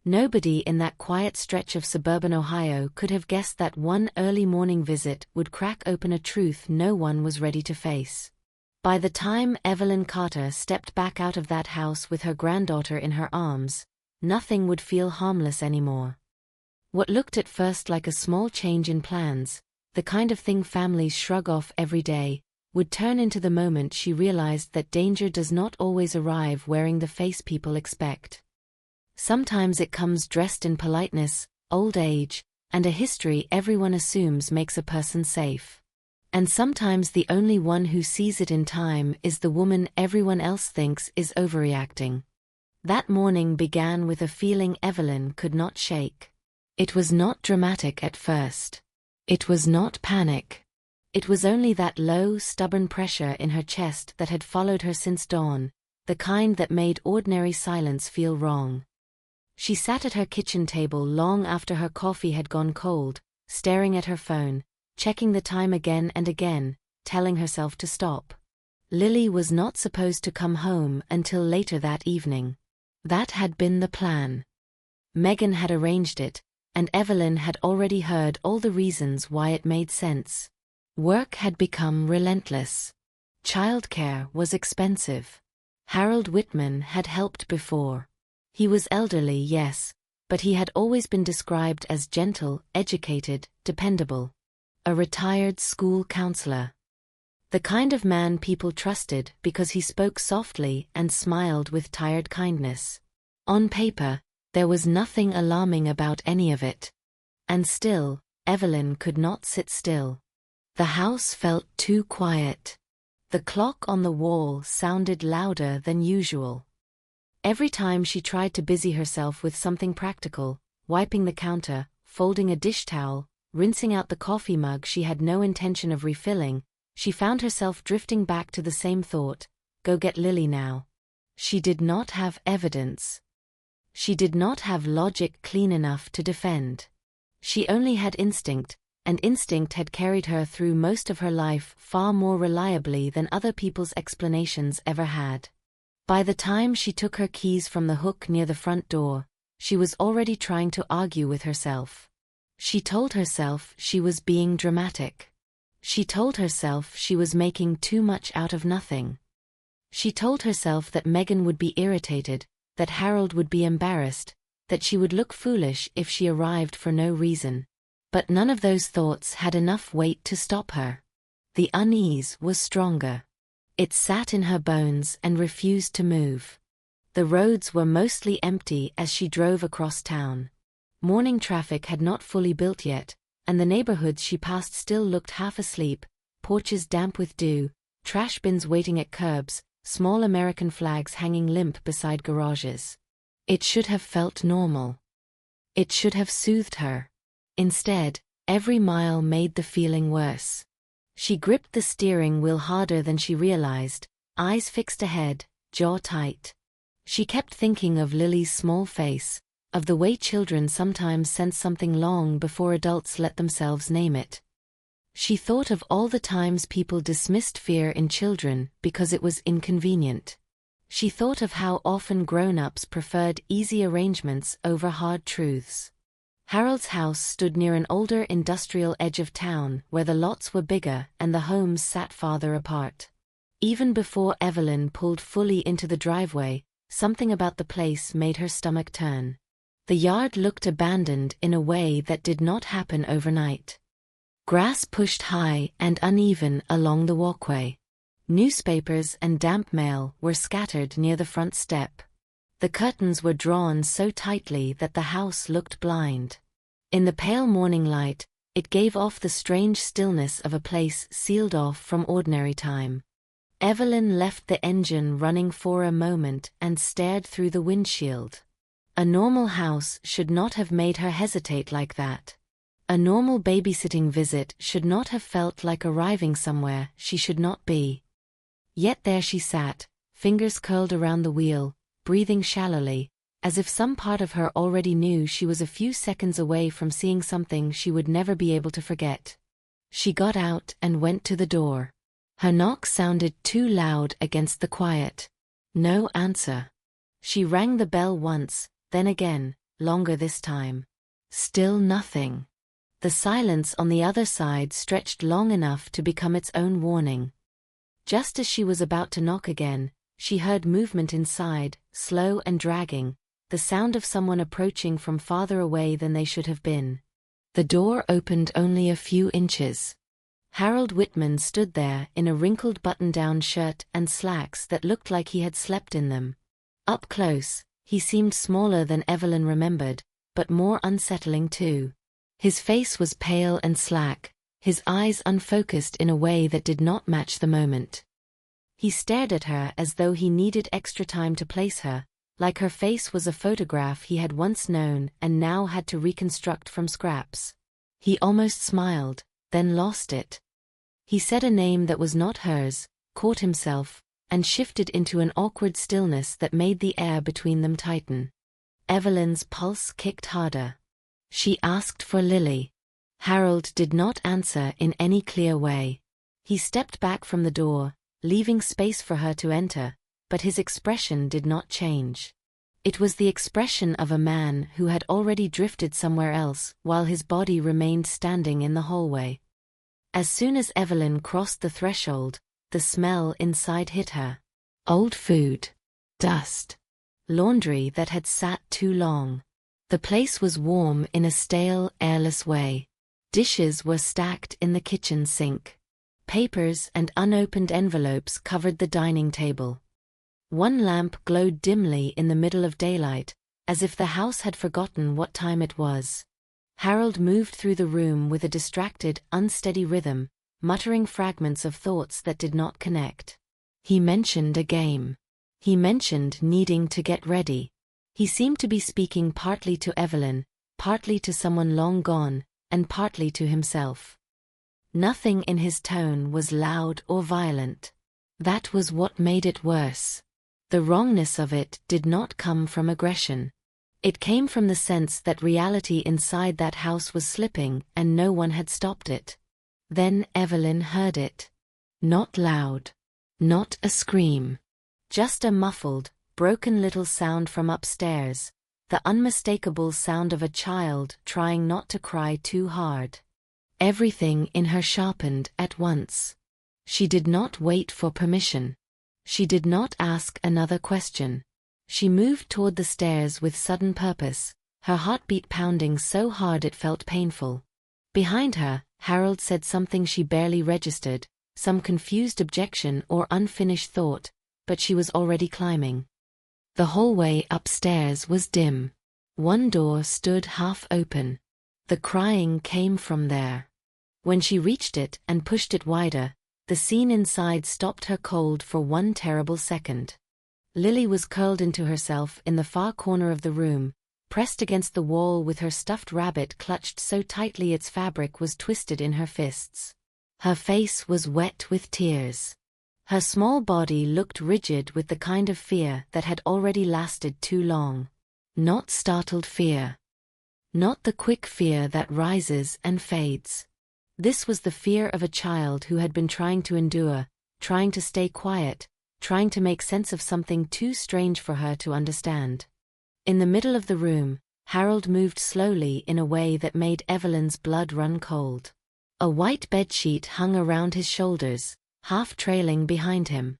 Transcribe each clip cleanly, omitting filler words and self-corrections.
Nobody in that quiet stretch of suburban Ohio could have guessed that one early morning visit would crack open a truth no one was ready to face. By the time Evelyn Carter stepped back out of that house with her granddaughter in her arms, nothing would feel harmless anymore. What looked at first like a small change in plans, the kind of thing families shrug off every day, would turn into the moment she realized that danger does not always arrive wearing the face people expect. Sometimes it comes dressed in politeness, old age, and a history everyone assumes makes a person safe. And sometimes the only one who sees it in time is the woman everyone else thinks is overreacting. That morning began with a feeling Evelyn could not shake. It was not dramatic at first. It was not panic. It was only that low, stubborn pressure in her chest that had followed her since dawn, the kind that made ordinary silence feel wrong. She sat at her kitchen table long after her coffee had gone cold, staring at her phone, checking the time again and again, telling herself to stop. Lily was not supposed to come home until later that evening. That had been the plan. Megan had arranged it, and Evelyn had already heard all the reasons why it made sense. Work had become relentless. Childcare was expensive. Harold Whitman had helped before. He was elderly, yes, but he had always been described as gentle, educated, dependable. A retired school counselor. The kind of man people trusted because he spoke softly and smiled with tired kindness. On paper, there was nothing alarming about any of it. And still, Evelyn could not sit still. The house felt too quiet. The clock on the wall sounded louder than usual. Every time she tried to busy herself with something practical, wiping the counter, folding a dish towel, rinsing out the coffee mug she had no intention of refilling, she found herself drifting back to the same thought, go get Lily now. She did not have evidence. She did not have logic clean enough to defend. She only had instinct, and instinct had carried her through most of her life far more reliably than other people's explanations ever had. By the time she took her keys from the hook near the front door, she was already trying to argue with herself. She told herself she was being dramatic. She told herself she was making too much out of nothing. She told herself that Megan would be irritated, that Harold would be embarrassed, that she would look foolish if she arrived for no reason. But none of those thoughts had enough weight to stop her. The unease was stronger. It sat in her bones and refused to move. The roads were mostly empty as she drove across town. Morning traffic had not fully built yet, and the neighborhoods she passed still looked half asleep, porches damp with dew, trash bins waiting at curbs, small American flags hanging limp beside garages. It should have felt normal. It should have soothed her. Instead, every mile made the feeling worse. She gripped the steering wheel harder than she realized, eyes fixed ahead, jaw tight. She kept thinking of Lily's small face, of the way children sometimes sense something long before adults let themselves name it. She thought of all the times people dismissed fear in children because it was inconvenient. She thought of how often grown-ups preferred easy arrangements over hard truths. Harold's house stood near an older industrial edge of town where the lots were bigger and the homes sat farther apart. Even before Evelyn pulled fully into the driveway, something about the place made her stomach turn. The yard looked abandoned in a way that did not happen overnight. Grass pushed high and uneven along the walkway. Newspapers and damp mail were scattered near the front step. The curtains were drawn so tightly that the house looked blind. In the pale morning light, it gave off the strange stillness of a place sealed off from ordinary time. Evelyn left the engine running for a moment and stared through the windshield. A normal house should not have made her hesitate like that. A normal babysitting visit should not have felt like arriving somewhere she should not be. Yet there she sat, fingers curled around the wheel, breathing shallowly, as if some part of her already knew she was a few seconds away from seeing something she would never be able to forget. She got out and went to the door. Her knock sounded too loud against the quiet. No answer. She rang the bell once, then again, longer this time. Still nothing. The silence on the other side stretched long enough to become its own warning. Just as she was about to knock again, she heard movement inside, slow and dragging, the sound of someone approaching from farther away than they should have been. The door opened only a few inches. Harold Whitman stood there in a wrinkled button-down shirt and slacks that looked like he had slept in them. Up close, he seemed smaller than Evelyn remembered, but more unsettling too. His face was pale and slack, his eyes unfocused in a way that did not match the moment. He stared at her as though he needed extra time to place her, like her face was a photograph he had once known and now had to reconstruct from scraps. He almost smiled, then lost it. He said a name that was not hers, caught himself, and shifted into an awkward stillness that made the air between them tighten. Evelyn's pulse kicked harder. She asked for Lily. Harold did not answer in any clear way. He stepped back from the door, leaving space for her to enter, but his expression did not change. It was the expression of a man who had already drifted somewhere else while his body remained standing in the hallway. As soon as Evelyn crossed the threshold, the smell inside hit her. Old food. Dust. Laundry that had sat too long. The place was warm in a stale, airless way. Dishes were stacked in the kitchen sink. Papers and unopened envelopes covered the dining table. One lamp glowed dimly in the middle of daylight, as if the house had forgotten what time it was. Harold moved through the room with a distracted, unsteady rhythm, muttering fragments of thoughts that did not connect. He mentioned a game. He mentioned needing to get ready. He seemed to be speaking partly to Evelyn, partly to someone long gone, and partly to himself. Nothing in his tone was loud or violent. That was what made it worse. The wrongness of it did not come from aggression. It came from the sense that reality inside that house was slipping and no one had stopped it. Then Evelyn heard it. Not loud. Not a scream. Just a muffled, broken little sound from upstairs, the unmistakable sound of a child trying not to cry too hard. Everything in her sharpened at once. She did not wait for permission. She did not ask another question. She moved toward the stairs with sudden purpose, her heartbeat pounding so hard it felt painful. Behind her, Harold said something she barely registered, some confused objection or unfinished thought, but she was already climbing. The hallway upstairs was dim. One door stood half open. The crying came from there. When she reached it and pushed it wider, the scene inside stopped her cold for one terrible second. Lily was curled into herself in the far corner of the room, pressed against the wall with her stuffed rabbit clutched so tightly its fabric was twisted in her fists. Her face was wet with tears. Her small body looked rigid with the kind of fear that had already lasted too long. Not startled fear. Not the quick fear that rises and fades. This was the fear of a child who had been trying to endure, trying to stay quiet, trying to make sense of something too strange for her to understand. In the middle of the room, Harold moved slowly in a way that made Evelyn's blood run cold. A white bedsheet hung around his shoulders, half trailing behind him.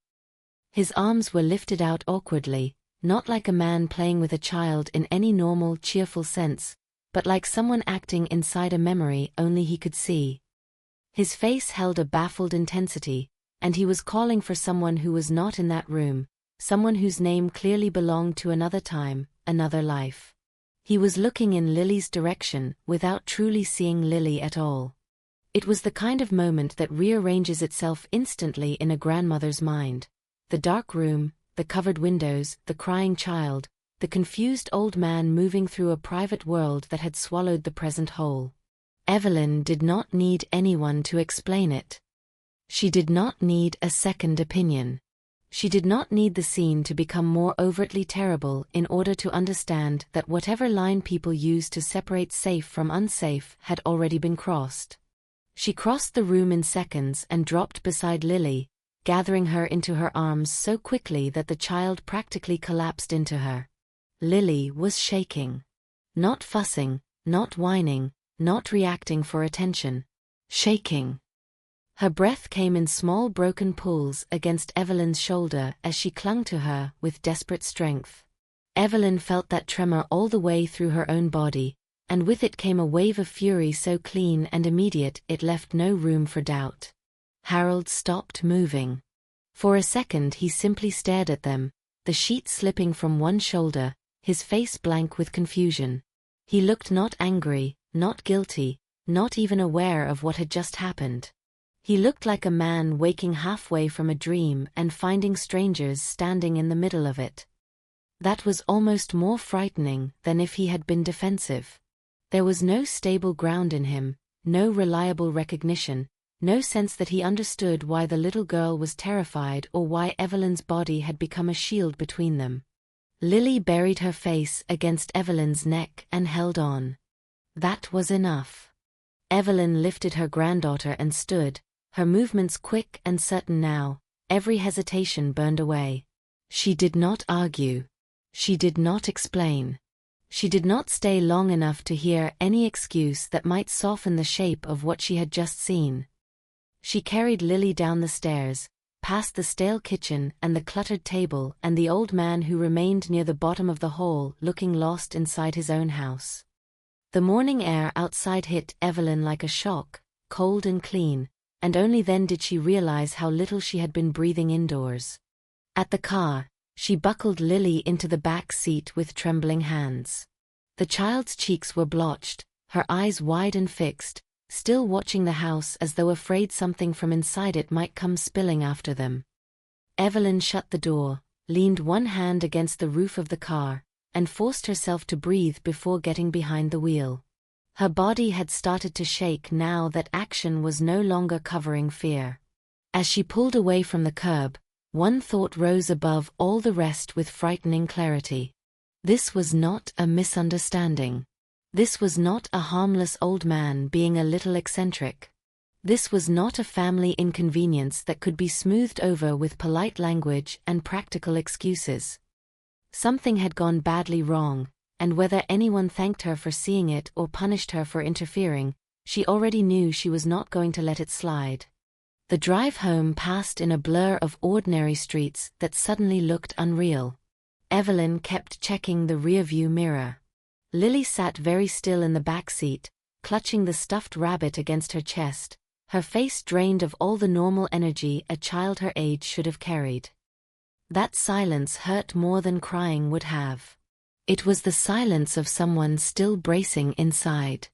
His arms were lifted out awkwardly, not like a man playing with a child in any normal, cheerful sense, but like someone acting inside a memory only he could see. His face held a baffled intensity, and he was calling for someone who was not in that room, someone whose name clearly belonged to another time, another life. He was looking in Lily's direction without truly seeing Lily at all. It was the kind of moment that rearranges itself instantly in a grandmother's mind. The dark room, the covered windows, the crying child, the confused old man moving through a private world that had swallowed the present whole. Evelyn did not need anyone to explain it. She did not need a second opinion. She did not need the scene to become more overtly terrible in order to understand that whatever line people use to separate safe from unsafe had already been crossed. She crossed the room in seconds and dropped beside Lily, gathering her into her arms so quickly that the child practically collapsed into her. Lily was shaking. Not fussing, not whining, not reacting for attention. Shaking. Her breath came in small broken pulls against Evelyn's shoulder as she clung to her with desperate strength. Evelyn felt that tremor all the way through her own body, and with it came a wave of fury so clean and immediate it left no room for doubt. Harold stopped moving. For a second he simply stared at them, the sheet slipping from one shoulder, his face blank with confusion. He looked not angry, not guilty, not even aware of what had just happened. He looked like a man waking halfway from a dream and finding strangers standing in the middle of it. That was almost more frightening than if he had been defensive. There was no stable ground in him, no reliable recognition, no sense that he understood why the little girl was terrified or why Evelyn's body had become a shield between them. Lily buried her face against Evelyn's neck and held on. That was enough. Evelyn lifted her granddaughter and stood, her movements quick and certain now, every hesitation burned away. She did not argue. She did not explain. She did not stay long enough to hear any excuse that might soften the shape of what she had just seen. She carried Lily down the stairs, past the stale kitchen and the cluttered table and the old man who remained near the bottom of the hall looking lost inside his own house. The morning air outside hit Evelyn like a shock, cold and clean, and only then did she realize how little she had been breathing indoors. At the car, she buckled Lily into the back seat with trembling hands. The child's cheeks were blotched, her eyes wide and fixed, still watching the house as though afraid something from inside it might come spilling after them. Evelyn shut the door, leaned one hand against the roof of the car, and forced herself to breathe before getting behind the wheel. Her body had started to shake now that action was no longer covering fear. As she pulled away from the curb, one thought rose above all the rest with frightening clarity. This was not a misunderstanding. This was not a harmless old man being a little eccentric. This was not a family inconvenience that could be smoothed over with polite language and practical excuses. Something had gone badly wrong, and whether anyone thanked her for seeing it or punished her for interfering, she already knew she was not going to let it slide. The drive home passed in a blur of ordinary streets that suddenly looked unreal. Evelyn kept checking the rearview mirror. Lily sat very still in the back seat, clutching the stuffed rabbit against her chest, her face drained of all the normal energy a child her age should have carried. That silence hurt more than crying would have. It was the silence of someone still bracing inside.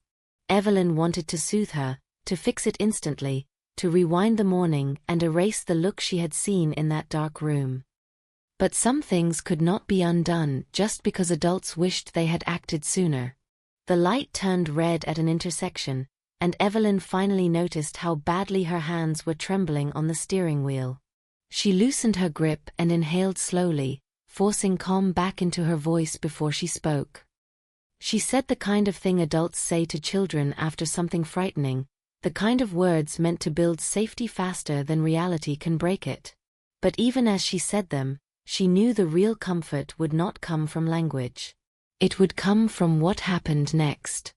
Evelyn wanted to soothe her, to fix it instantly, to rewind the morning and erase the look she had seen in that dark room. But some things could not be undone just because adults wished they had acted sooner. The light turned red at an intersection, and Evelyn finally noticed how badly her hands were trembling on the steering wheel. She loosened her grip and inhaled slowly, forcing calm back into her voice before she spoke. She said the kind of thing adults say to children after something frightening, the kind of words meant to build safety faster than reality can break it. But even as she said them, she knew the real comfort would not come from language. It would come from what happened next.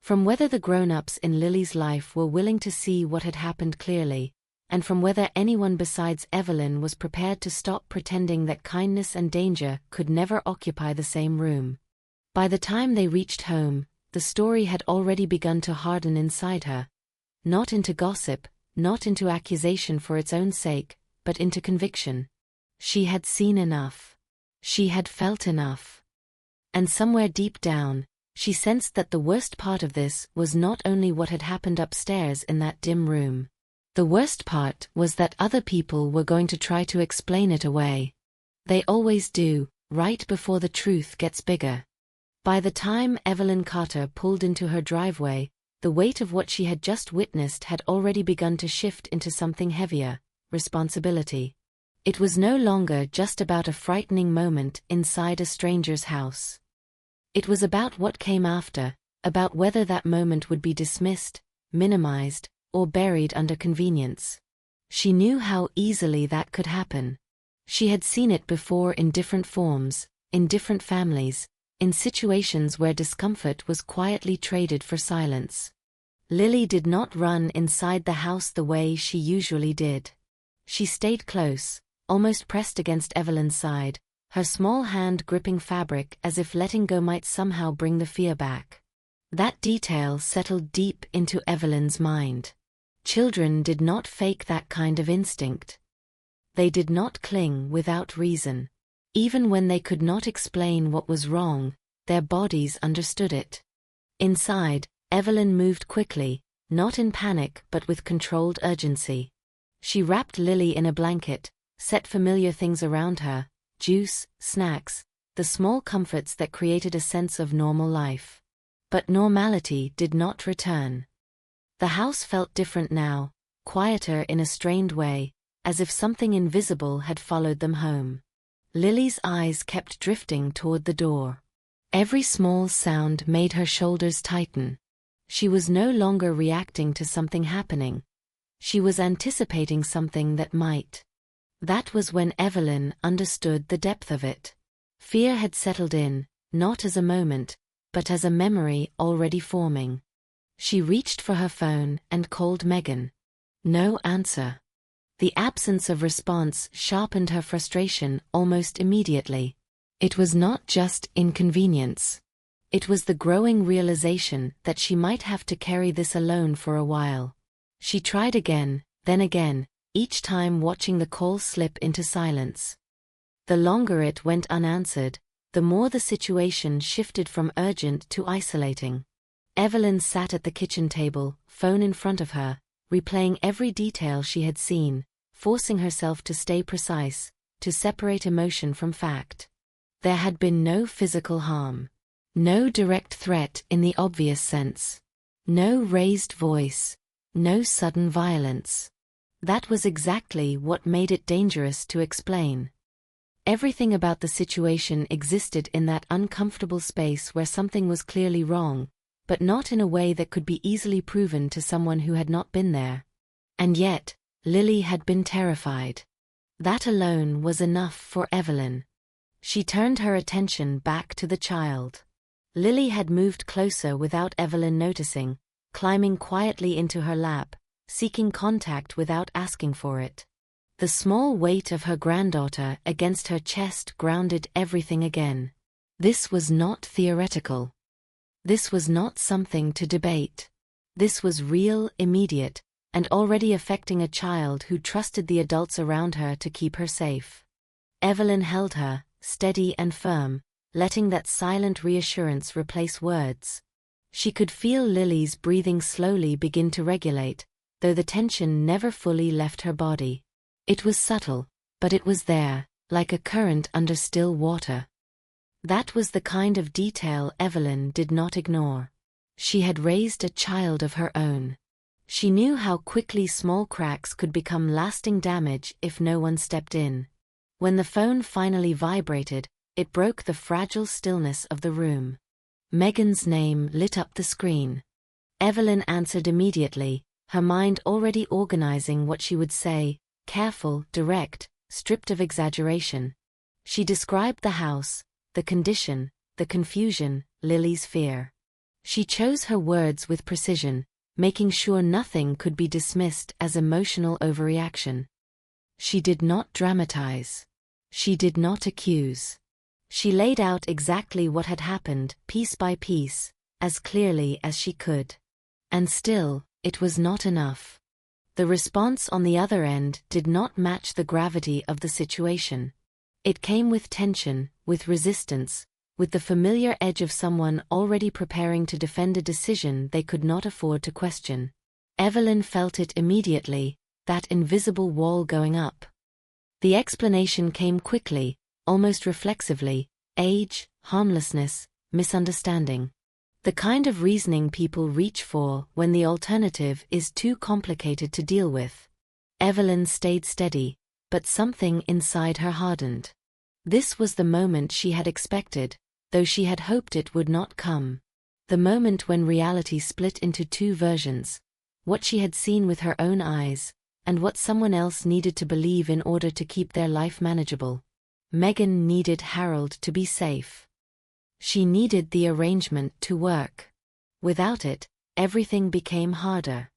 From whether the grown-ups in Lily's life were willing to see what had happened clearly, and from whether anyone besides Evelyn was prepared to stop pretending that kindness and danger could never occupy the same room. By the time they reached home, the story had already begun to harden inside her. Not into gossip, not into accusation for its own sake, but into conviction. She had seen enough. She had felt enough. And somewhere deep down, she sensed that the worst part of this was not only what had happened upstairs in that dim room. The worst part was that other people were going to try to explain it away. They always do, right before the truth gets bigger. By the time Evelyn Carter pulled into her driveway, the weight of what she had just witnessed had already begun to shift into something heavier: responsibility. It was no longer just about a frightening moment inside a stranger's house. It was about what came after, about whether that moment would be dismissed, minimized, or buried under convenience. She knew how easily that could happen. She had seen it before in different forms, in different families, in situations where discomfort was quietly traded for silence. Lily did not run inside the house the way she usually did. She stayed close, almost pressed against Evelyn's side, her small hand gripping fabric as if letting go might somehow bring the fear back. That detail settled deep into Evelyn's mind. Children did not fake that kind of instinct. They did not cling without reason. Even when they could not explain what was wrong, their bodies understood it. Inside, Evelyn moved quickly, not in panic but with controlled urgency. She wrapped Lily in a blanket, set familiar things around her, juice, snacks, the small comforts that created a sense of normal life. But normality did not return. The house felt different now, quieter in a strained way, as if something invisible had followed them home. Lily's eyes kept drifting toward the door. Every small sound made her shoulders tighten. She was no longer reacting to something happening. She was anticipating something that might. That was when Evelyn understood the depth of it. Fear had settled in, not as a moment, but as a memory already forming. She reached for her phone and called Megan. No answer. The absence of response sharpened her frustration almost immediately. It was not just inconvenience. It was the growing realization that she might have to carry this alone for a while. She tried again, then again, each time watching the call slip into silence. The longer it went unanswered, the more the situation shifted from urgent to isolating. Evelyn sat at the kitchen table, phone in front of her, replaying every detail she had seen, forcing herself to stay precise, to separate emotion from fact. There had been no physical harm. No direct threat in the obvious sense. No raised voice. No sudden violence. That was exactly what made it dangerous to explain. Everything about the situation existed in that uncomfortable space where something was clearly wrong, but not in a way that could be easily proven to someone who had not been there. And yet, Lily had been terrified. That alone was enough for Evelyn. She turned her attention back to the child. Lily had moved closer without Evelyn noticing, climbing quietly into her lap, seeking contact without asking for it. The small weight of her granddaughter against her chest grounded everything again. This was not theoretical. This was not something to debate. This was real, immediate, and already affecting a child who trusted the adults around her to keep her safe. Evelyn held her, steady and firm, letting that silent reassurance replace words. She could feel Lily's breathing slowly begin to regulate, though the tension never fully left her body. It was subtle, but it was there, like a current under still water. That was the kind of detail Evelyn did not ignore. She had raised a child of her own. She knew how quickly small cracks could become lasting damage if no one stepped in. When the phone finally vibrated, it broke the fragile stillness of the room. Megan's name lit up the screen. Evelyn answered immediately, her mind already organizing what she would say, careful, direct, stripped of exaggeration. She described the house, the condition, the confusion, Lily's fear. She chose her words with precision, making sure nothing could be dismissed as emotional overreaction. She did not dramatize. She did not accuse. She laid out exactly what had happened, piece by piece, as clearly as she could. And still, it was not enough. The response on the other end did not match the gravity of the situation. It came with tension, with resistance, with the familiar edge of someone already preparing to defend a decision they could not afford to question. Evelyn felt it immediately, that invisible wall going up. The explanation came quickly, almost reflexively: age, harmlessness, misunderstanding. The kind of reasoning people reach for when the alternative is too complicated to deal with. Evelyn stayed steady, but something inside her hardened. This was the moment she had expected, though she had hoped it would not come. The moment when reality split into two versions: what she had seen with her own eyes, and what someone else needed to believe in order to keep their life manageable. Megan needed Harold to be safe. She needed the arrangement to work. Without it, everything became harder.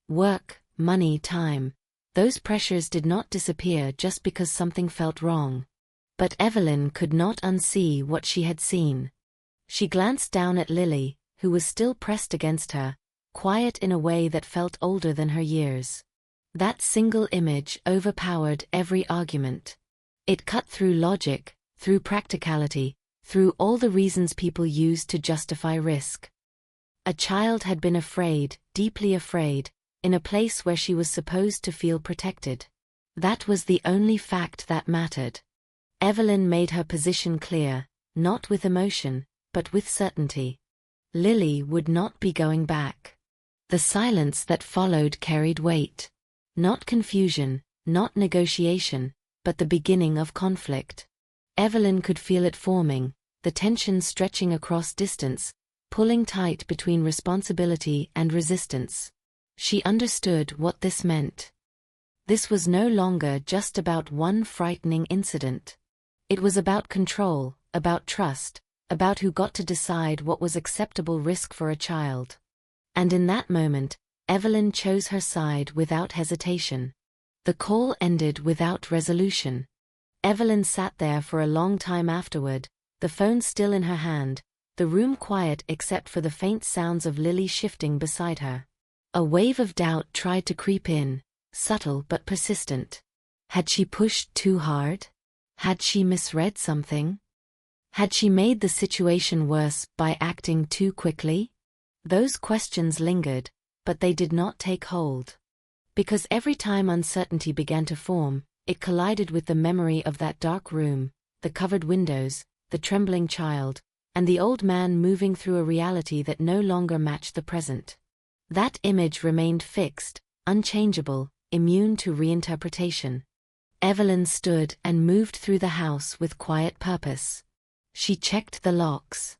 Work, money, time. Those pressures did not disappear just because something felt wrong. But Evelyn could not unsee what she had seen. She glanced down at Lily, who was still pressed against her, quiet in a way that felt older than her years. That single image overpowered every argument. It cut through logic, through practicality, through all the reasons people use to justify risk. A child had been afraid, deeply afraid, in a place where she was supposed to feel protected. That was the only fact that mattered. Evelyn made her position clear, not with emotion, but with certainty. Lily would not be going back. The silence that followed carried weight. Not confusion, not negotiation, but the beginning of conflict. Evelyn could feel it forming, the tension stretching across distance, pulling tight between responsibility and resistance. She understood what this meant. This was no longer just about one frightening incident. It was about control, about trust, about who got to decide what was acceptable risk for a child. And in that moment, Evelyn chose her side without hesitation. The call ended without resolution. Evelyn sat there for a long time afterward, the phone still in her hand, the room quiet except for the faint sounds of Lily shifting beside her. A wave of doubt tried to creep in, subtle but persistent. Had she pushed too hard? Had she misread something? Had she made the situation worse by acting too quickly? Those questions lingered, but they did not take hold. Because every time uncertainty began to form, it collided with the memory of that dark room, the covered windows, the trembling child, and the old man moving through a reality that no longer matched the present. That image remained fixed, unchangeable, immune to reinterpretation. Evelyn stood and moved through the house with quiet purpose. She checked the locks.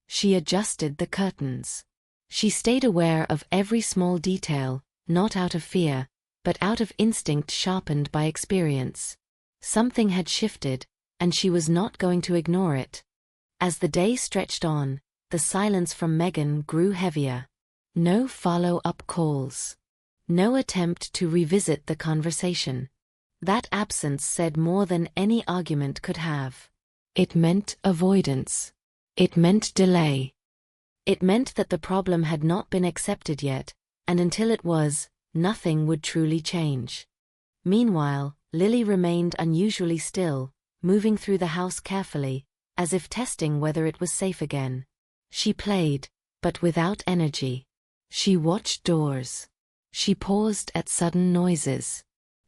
She adjusted the curtains. She stayed aware of every small detail, not out of fear, but out of instinct sharpened by experience. Something had shifted, and she was not going to ignore it. As the day stretched on, the silence from Megan grew heavier. No follow-up calls. No attempt to revisit the conversation. That absence said more than any argument could have. It meant avoidance. It meant delay. It meant that the problem had not been accepted yet, and until it was, nothing would truly change. Meanwhile, Lily remained unusually still, moving through the house carefully, as if testing whether it was safe again. She played, but without energy. She watched doors. She paused at sudden noises.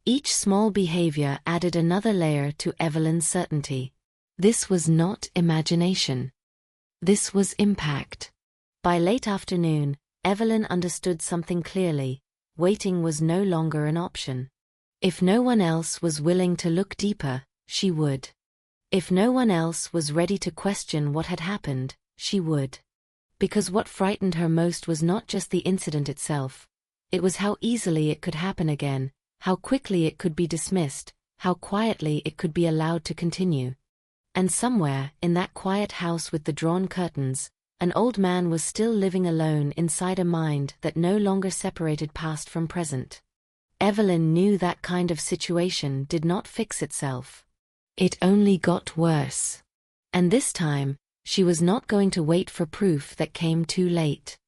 Each small behavior added another layer to Evelyn's certainty. This was not imagination. This was impact. By late afternoon, Evelyn understood something clearly. Waiting was no longer an option. If no one else was willing to look deeper, she would. If no one else was ready to question what had happened, she would. Because what frightened her most was not just the incident itself. It was how easily it could happen again, how quickly it could be dismissed, how quietly it could be allowed to continue. And somewhere, in that quiet house with the drawn curtains, an old man was still living alone inside a mind that no longer separated past from present. Evelyn knew that kind of situation did not fix itself. It only got worse. And this time, she was not going to wait for proof that came too late.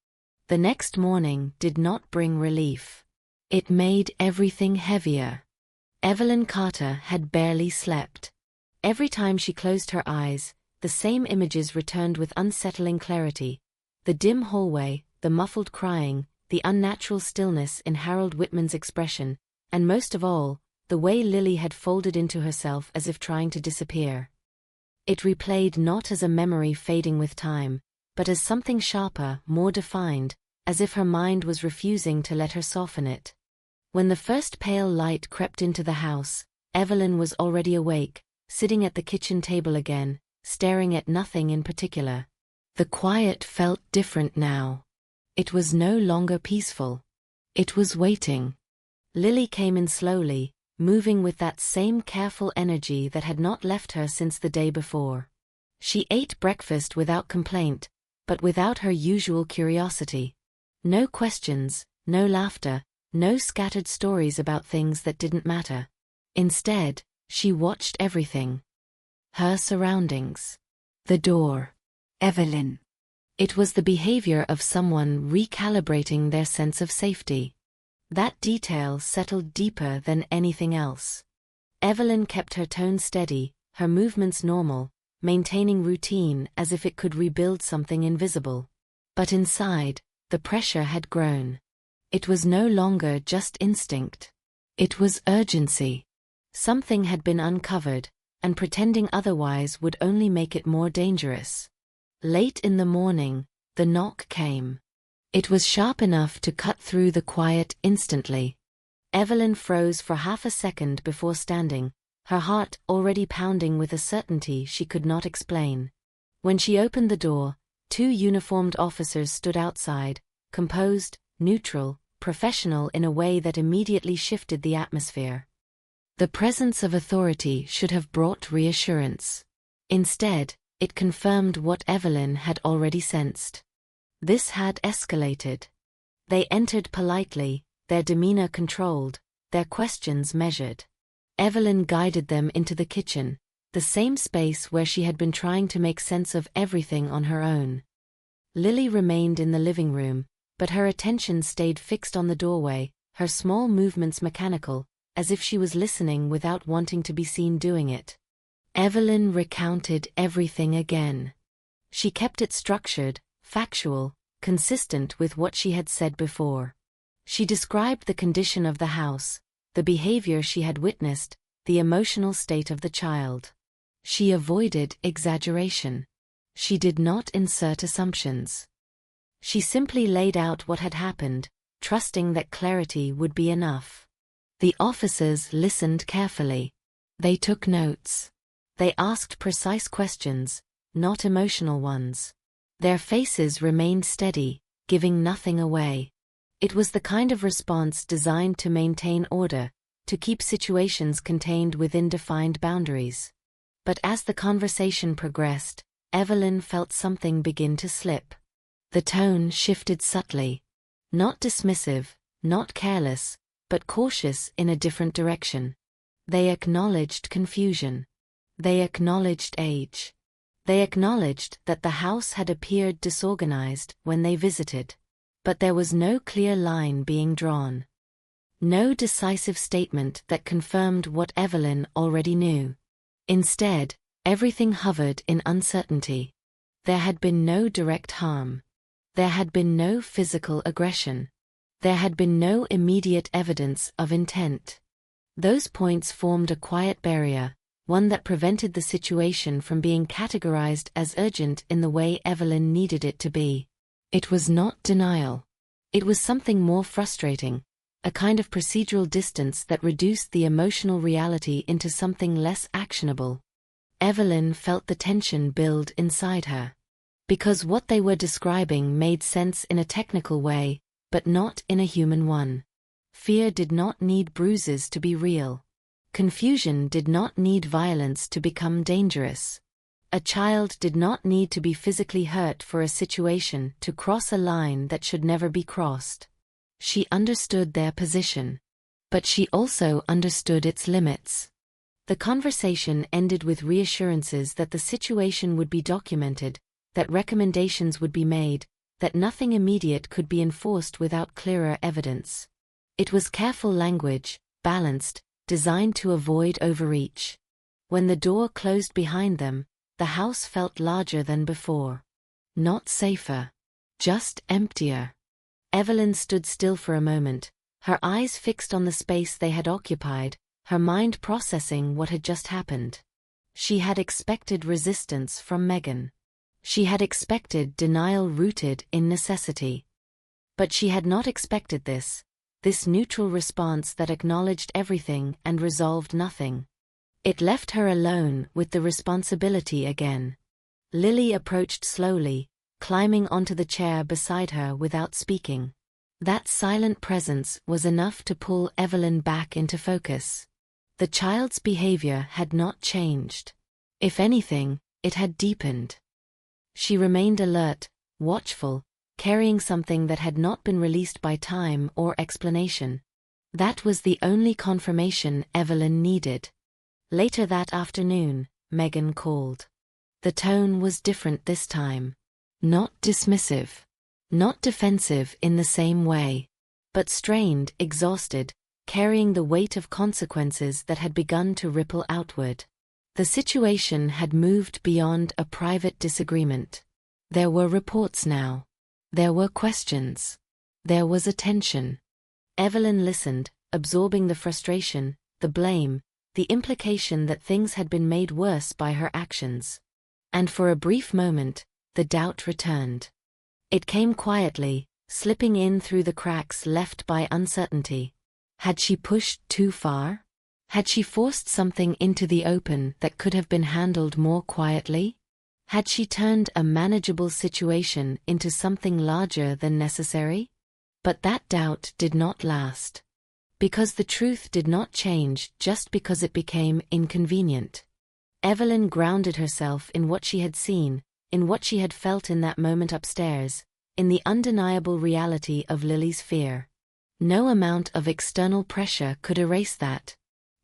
The next morning did not bring relief. It made everything heavier. Evelyn Carter had barely slept. Every time she closed her eyes, the same images returned with unsettling clarity. The dim hallway, the muffled crying, the unnatural stillness in Harold Whitman's expression, and most of all, the way Lily had folded into herself as if trying to disappear. It replayed not as a memory fading with time, but as something sharper, more defined, as if her mind was refusing to let her soften it. When the first pale light crept into the house, Evelyn was already awake, sitting at the kitchen table again, staring at nothing in particular. The quiet felt different now. It was no longer peaceful. It was waiting. Lily came in slowly, moving with that same careful energy that had not left her since the day before. She ate breakfast without complaint, but without her usual curiosity. No questions, no laughter, no scattered stories about things that didn't matter. Instead, she watched everything. Her surroundings. The door. Evelyn. It was the behavior of someone recalibrating their sense of safety. That detail settled deeper than anything else. Evelyn kept her tone steady, her movements normal, maintaining routine as if it could rebuild something invisible. But inside, the pressure had grown. It was no longer just instinct. It was urgency. Something had been uncovered, and pretending otherwise would only make it more dangerous. Late in the morning, the knock came. It was sharp enough to cut through the quiet instantly. Evelyn froze for half a second before standing, her heart already pounding with a certainty she could not explain. When she opened the door, 2 uniformed officers stood outside, composed, neutral, professional in a way that immediately shifted the atmosphere. The presence of authority should have brought reassurance. Instead, it confirmed what Evelyn had already sensed. This had escalated. They entered politely, their demeanor controlled, their questions measured. Evelyn guided them into the kitchen, the same space where she had been trying to make sense of everything on her own. Lily remained in the living room, but her attention stayed fixed on the doorway, her small movements mechanical, as if she was listening without wanting to be seen doing it. Evelyn recounted everything again. She kept it structured, factual, consistent with what she had said before. She described the condition of the house, the behavior she had witnessed, the emotional state of the child. She avoided exaggeration. She did not insert assumptions. She simply laid out what had happened, trusting that clarity would be enough. The officers listened carefully. They took notes. They asked precise questions, not emotional ones. Their faces remained steady, giving nothing away. It was the kind of response designed to maintain order, to keep situations contained within defined boundaries. But as the conversation progressed, Evelyn felt something begin to slip. The tone shifted subtly. Not dismissive, not careless, but cautious in a different direction. They acknowledged confusion. They acknowledged age. They acknowledged that the house had appeared disorganized when they visited. But there was no clear line being drawn. No decisive statement that confirmed what Evelyn already knew. Instead, everything hovered in uncertainty. There had been no direct harm. There had been no physical aggression. There had been no immediate evidence of intent. Those points formed a quiet barrier, one that prevented the situation from being categorized as urgent in the way Evelyn needed it to be. It was not denial. It was something more frustrating, a kind of procedural distance that reduced the emotional reality into something less actionable. Evelyn felt the tension build inside her. Because what they were describing made sense in a technical way, but not in a human one. Fear did not need bruises to be real. Confusion did not need violence to become dangerous. A child did not need to be physically hurt for a situation to cross a line that should never be crossed. She understood their position. But she also understood its limits. The conversation ended with reassurances that the situation would be documented, that recommendations would be made, that nothing immediate could be enforced without clearer evidence. It was careful language, balanced, designed to avoid overreach. When the door closed behind them, the house felt larger than before. Not safer. Just emptier. Evelyn stood still for a moment, her eyes fixed on the space they had occupied, her mind processing what had just happened. She had expected resistance from Megan. She had expected denial rooted in necessity. But she had not expected this neutral response that acknowledged everything and resolved nothing. It left her alone with the responsibility again. Lily approached slowly, climbing onto the chair beside her without speaking. That silent presence was enough to pull Evelyn back into focus. The child's behavior had not changed. If anything, it had deepened. She remained alert, watchful, carrying something that had not been released by time or explanation. That was the only confirmation Evelyn needed. Later that afternoon, Megan called. The tone was different this time. Not dismissive. Not defensive in the same way. But strained, exhausted, carrying the weight of consequences that had begun to ripple outward. The situation had moved beyond a private disagreement. There were reports now. There were questions. There was attention. Evelyn listened, absorbing the frustration, the blame, the implication that things had been made worse by her actions. And for a brief moment, the doubt returned. It came quietly, slipping in through the cracks left by uncertainty. Had she pushed too far? Had she forced something into the open that could have been handled more quietly? Had she turned a manageable situation into something larger than necessary? But that doubt did not last. Because the truth did not change just because it became inconvenient. Evelyn grounded herself in what she had seen, in what she had felt in that moment upstairs, in the undeniable reality of Lily's fear. No amount of external pressure could erase that.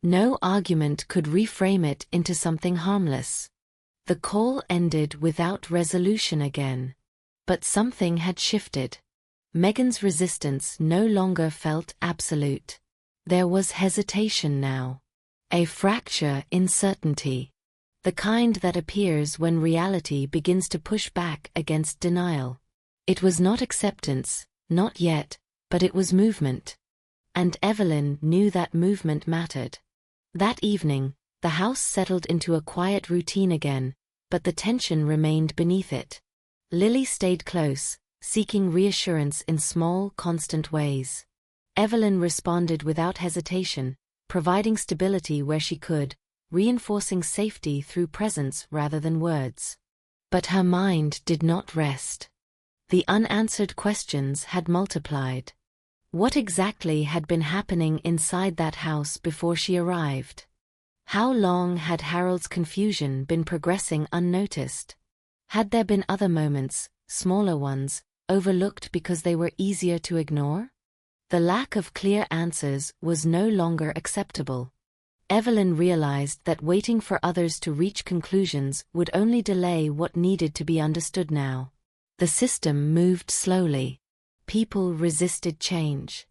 No argument could reframe it into something harmless. The call ended without resolution again. But something had shifted. Megan's resistance no longer felt absolute. There was hesitation now. A fracture in certainty. The kind that appears when reality begins to push back against denial. It was not acceptance, not yet, but it was movement. And Evelyn knew that movement mattered. That evening, the house settled into a quiet routine again, but the tension remained beneath it. Lily stayed close, seeking reassurance in small, constant ways. Evelyn responded without hesitation, providing stability where she could, reinforcing safety through presence rather than words. But her mind did not rest. The unanswered questions had multiplied. What exactly had been happening inside that house before she arrived? How long had Harold's confusion been progressing unnoticed? Had there been other moments, smaller ones, overlooked because they were easier to ignore? The lack of clear answers was no longer acceptable. Evelyn realized that waiting for others to reach conclusions would only delay what needed to be understood now. The system moved slowly. People resisted change.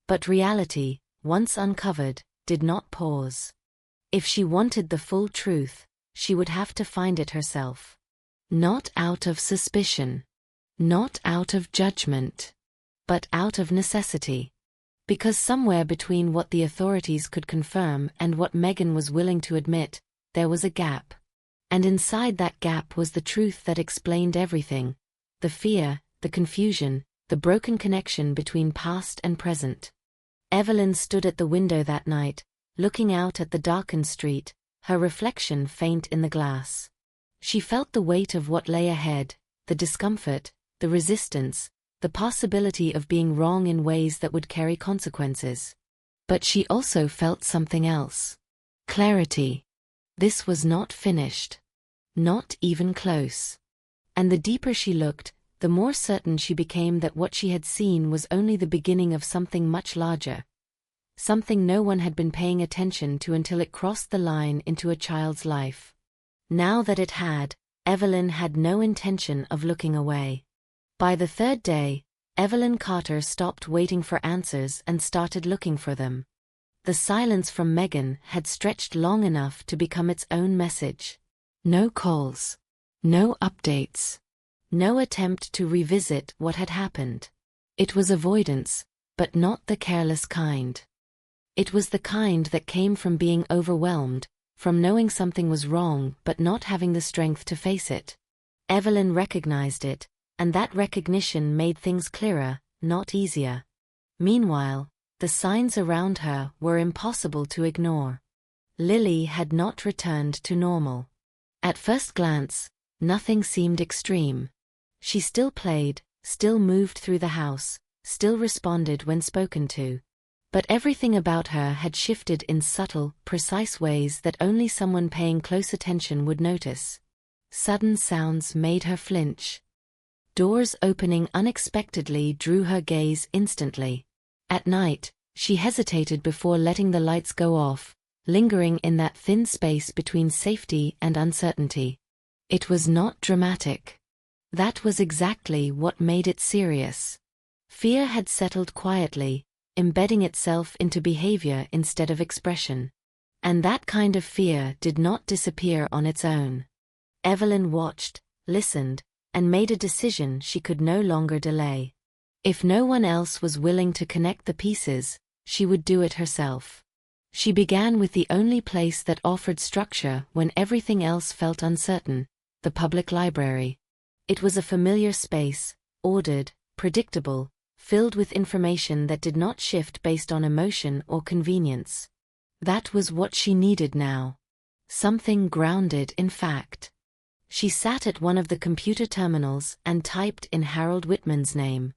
But reality, once uncovered, did not pause. If she wanted the full truth, she would have to find it herself. Not out of suspicion. Not out of judgment. But out of necessity. Because somewhere between what the authorities could confirm and what Megan was willing to admit, there was a gap. And inside that gap was the truth that explained everything. The fear, the confusion, the broken connection between past and present. Evelyn stood at the window that night, looking out at the darkened street, her reflection faint in the glass. She felt the weight of what lay ahead, the discomfort, the resistance, the possibility of being wrong in ways that would carry consequences. But she also felt something else. Clarity. This was not finished. Not even close. And the deeper she looked, the more certain she became that what she had seen was only the beginning of something much larger. Something no one had been paying attention to until it crossed the line into a child's life. Now that it had, Evelyn had no intention of looking away. By the third day, Evelyn Carter stopped waiting for answers and started looking for them. The silence from Megan had stretched long enough to become its own message. No calls. No updates. No attempt to revisit what had happened. It was avoidance, but not the careless kind. It was the kind that came from being overwhelmed, from knowing something was wrong but not having the strength to face it. Evelyn recognized it, and that recognition made things clearer, not easier. Meanwhile, the signs around her were impossible to ignore. Lily had not returned to normal. At first glance, nothing seemed extreme. She still played, still moved through the house, still responded when spoken to. But everything about her had shifted in subtle, precise ways that only someone paying close attention would notice. Sudden sounds made her flinch. Doors opening unexpectedly drew her gaze instantly. At night, she hesitated before letting the lights go off, lingering in that thin space between safety and uncertainty. It was not dramatic. That was exactly what made it serious. Fear had settled quietly, embedding itself into behavior instead of expression. And that kind of fear did not disappear on its own. Evelyn watched, listened, and made a decision she could no longer delay. If no one else was willing to connect the pieces, she would do it herself. She began with the only place that offered structure when everything else felt uncertain, the public library. It was a familiar space, ordered, predictable, filled with information that did not shift based on emotion or convenience. That was what she needed now. Something grounded in fact. She sat at one of the computer terminals and typed in Harold Whitman's name.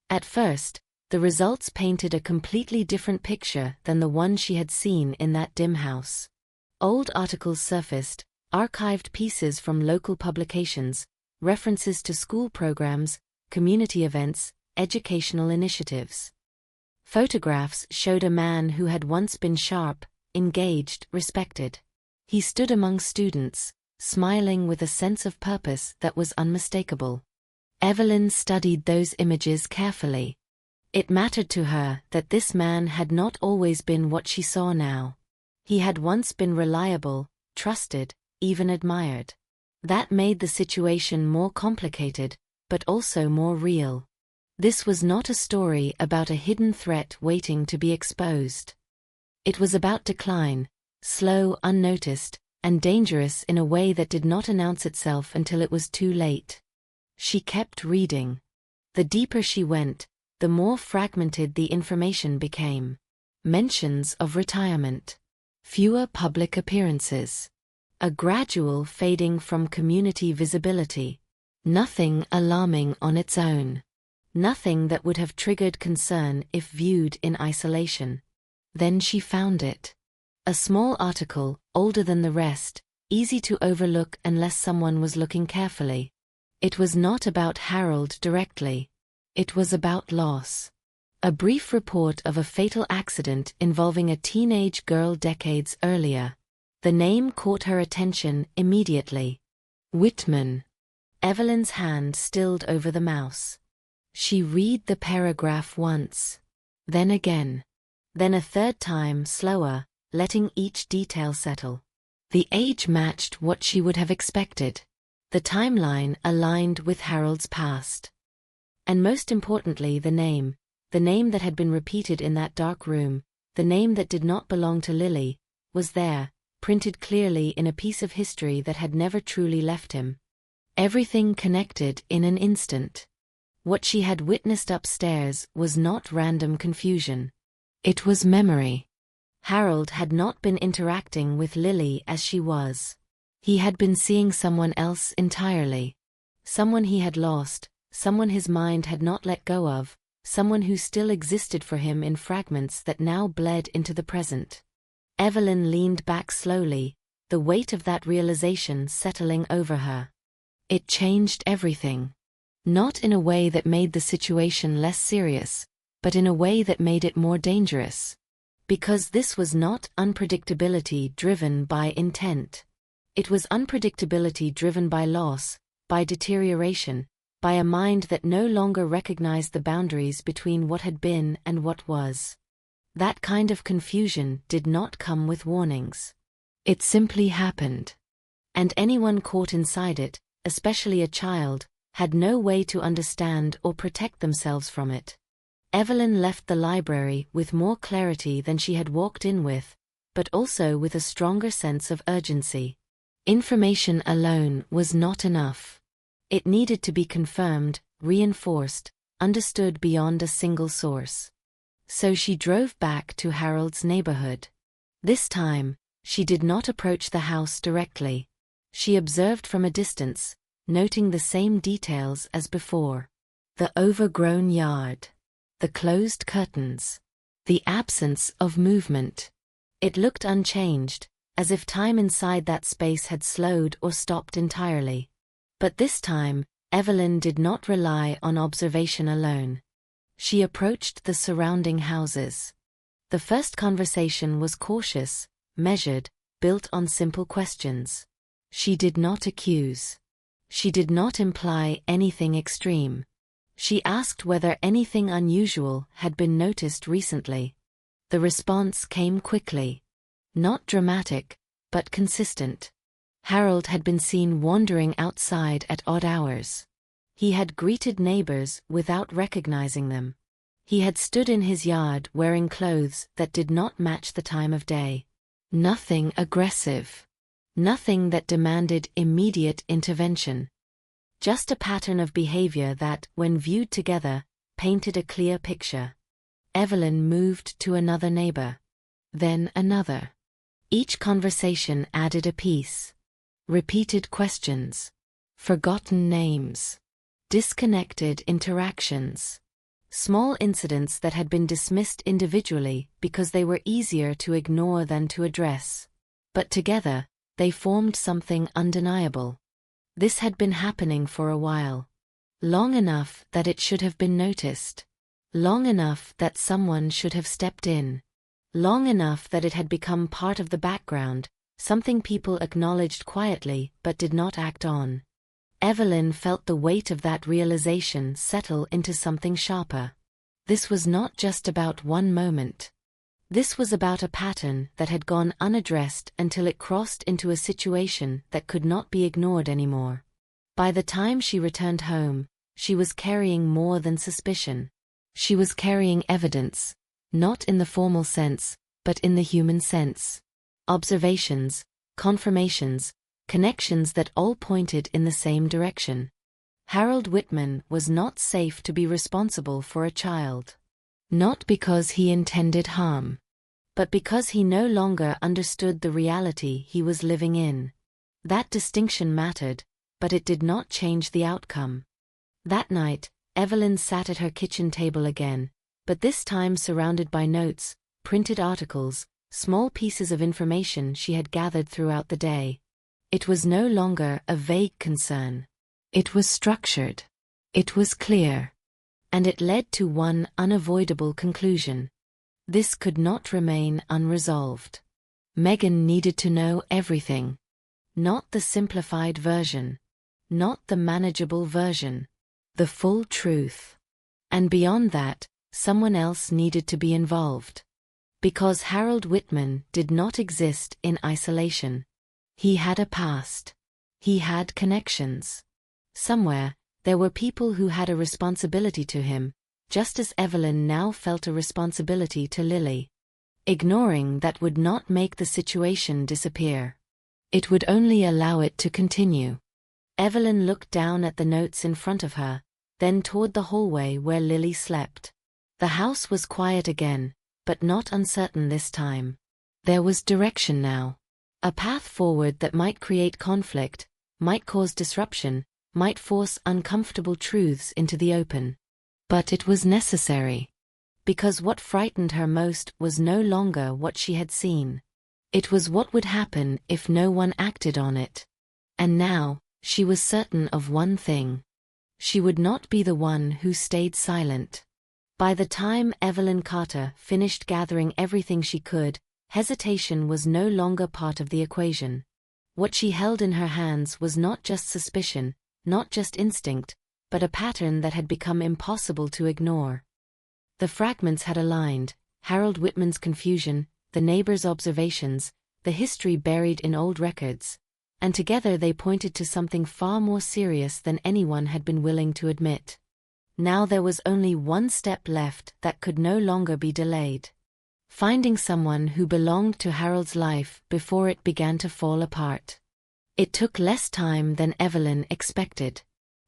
At first, the results painted a completely different picture than the one she had seen in that dim house. Old articles surfaced, archived pieces from local publications, references to school programs, community events, educational initiatives. Photographs showed a man who had once been sharp, engaged, respected. He stood among students, smiling with a sense of purpose that was unmistakable. Evelyn studied those images carefully. It mattered to her that this man had not always been what she saw now. He had once been reliable, trusted, even admired. That made the situation more complicated, but also more real. This was not a story about a hidden threat waiting to be exposed. It was about decline, slow, unnoticed, and dangerous in a way that did not announce itself until it was too late. She kept reading. The deeper she went, the more fragmented the information became. Mentions of retirement. Fewer public appearances. A gradual fading from community visibility. Nothing alarming on its own. Nothing that would have triggered concern if viewed in isolation. Then she found it. A small article, older than the rest, easy to overlook unless someone was looking carefully. It was not about Harold directly. It was about loss. A brief report of a fatal accident involving a teenage girl decades earlier. The name caught her attention immediately. Whitman. Evelyn's hand stilled over the mouse. She read the paragraph once. Then again. Then a third time slower, letting each detail settle. The age matched what she would have expected. The timeline aligned with Harold's past. And most importantly, the name that had been repeated in that dark room, the name that did not belong to Lily, was there, printed clearly in a piece of history that had never truly left him. Everything connected in an instant. What she had witnessed upstairs was not random confusion. It was memory. Harold had not been interacting with Lily as she was. He had been seeing someone else entirely. Someone he had lost, someone his mind had not let go of, someone who still existed for him in fragments that now bled into the present. Evelyn leaned back slowly, the weight of that realization settling over her. It changed everything. Not in a way that made the situation less serious, but in a way that made it more dangerous. Because this was not unpredictability driven by intent. It was unpredictability driven by loss, by deterioration, by a mind that no longer recognized the boundaries between what had been and what was. That kind of confusion did not come with warnings. It simply happened. And anyone caught inside it, especially a child, had no way to understand or protect themselves from it. Evelyn left the library with more clarity than she had walked in with, but also with a stronger sense of urgency. Information alone was not enough. It needed to be confirmed, reinforced, understood beyond a single source. So she drove back to Harold's neighborhood. This time, she did not approach the house directly. She observed from a distance, noting the same details as before. The overgrown yard. The closed curtains. The absence of movement. It looked unchanged, as if time inside that space had slowed or stopped entirely. But this time, Evelyn did not rely on observation alone. She approached the surrounding houses. The first conversation was cautious, measured, built on simple questions. She did not accuse. She did not imply anything extreme. She asked whether anything unusual had been noticed recently. The response came quickly. Not dramatic, but consistent. Harold had been seen wandering outside at odd hours. He had greeted neighbors without recognizing them. He had stood in his yard wearing clothes that did not match the time of day. Nothing aggressive. Nothing that demanded immediate intervention. Just a pattern of behavior that, when viewed together, painted a clear picture. Evelyn moved to another neighbor. Then another. Each conversation added a piece. Repeated questions. Forgotten names. Disconnected interactions. Small incidents that had been dismissed individually because they were easier to ignore than to address. But together, they formed something undeniable. This had been happening for a while. Long enough that it should have been noticed. Long enough that someone should have stepped in. Long enough that it had become part of the background, something people acknowledged quietly but did not act on. Evelyn felt the weight of that realization settle into something sharper. This was not just about one moment. This was about a pattern that had gone unaddressed until it crossed into a situation that could not be ignored anymore. By the time she returned home, she was carrying more than suspicion. She was carrying evidence, not in the formal sense, but in the human sense. Observations, confirmations, connections that all pointed in the same direction. Harold Whitman was not safe to be responsible for a child. Not because he intended harm, but because he no longer understood the reality he was living in. That distinction mattered, but it did not change the outcome. That night, Evelyn sat at her kitchen table again, but this time surrounded by notes, printed articles, small pieces of information she had gathered throughout the day. It was no longer a vague concern. It was structured. It was clear. And it led to one unavoidable conclusion. This could not remain unresolved. Megan needed to know everything. Not the simplified version. Not the manageable version. The full truth. And beyond that, someone else needed to be involved. Because Harold Whitman did not exist in isolation. He had a past. He had connections. Somewhere, there were people who had a responsibility to him, just as Evelyn now felt a responsibility to Lily. Ignoring that would not make the situation disappear. It would only allow it to continue. Evelyn looked down at the notes in front of her, then toward the hallway where Lily slept. The house was quiet again, but not uncertain this time. There was direction now. A path forward that might create conflict, might cause disruption, might force uncomfortable truths into the open. But it was necessary. Because what frightened her most was no longer what she had seen. It was what would happen if no one acted on it. And now, she was certain of one thing. She would not be the one who stayed silent. By the time Evelyn Carter finished gathering everything she could, hesitation was no longer part of the equation. What she held in her hands was not just suspicion, not just instinct, but a pattern that had become impossible to ignore. The fragments had aligned, Harold Whitman's confusion, the neighbor's observations, the history buried in old records, and together they pointed to something far more serious than anyone had been willing to admit. Now there was only one step left that could no longer be delayed. Finding someone who belonged to Harold's life before it began to fall apart. It took less time than Evelyn expected.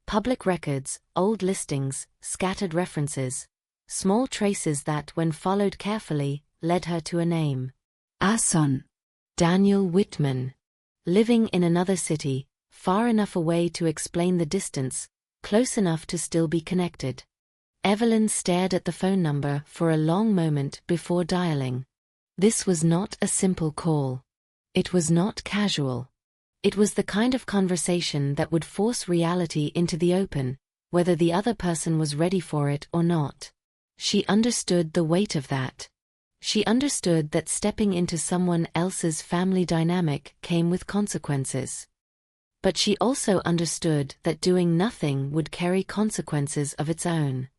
Public records, old listings, scattered references, small traces that, when followed carefully, led her to a name. Son. Daniel Whitman. Living in another city, far enough away to explain the distance, close enough to still be connected. Evelyn stared at the phone number for a long moment before dialing. This was not a simple call. It was not casual. It was the kind of conversation that would force reality into the open, whether the other person was ready for it or not. She understood the weight of that. She understood that stepping into someone else's family dynamic came with consequences. But she also understood that doing nothing would carry consequences of its own.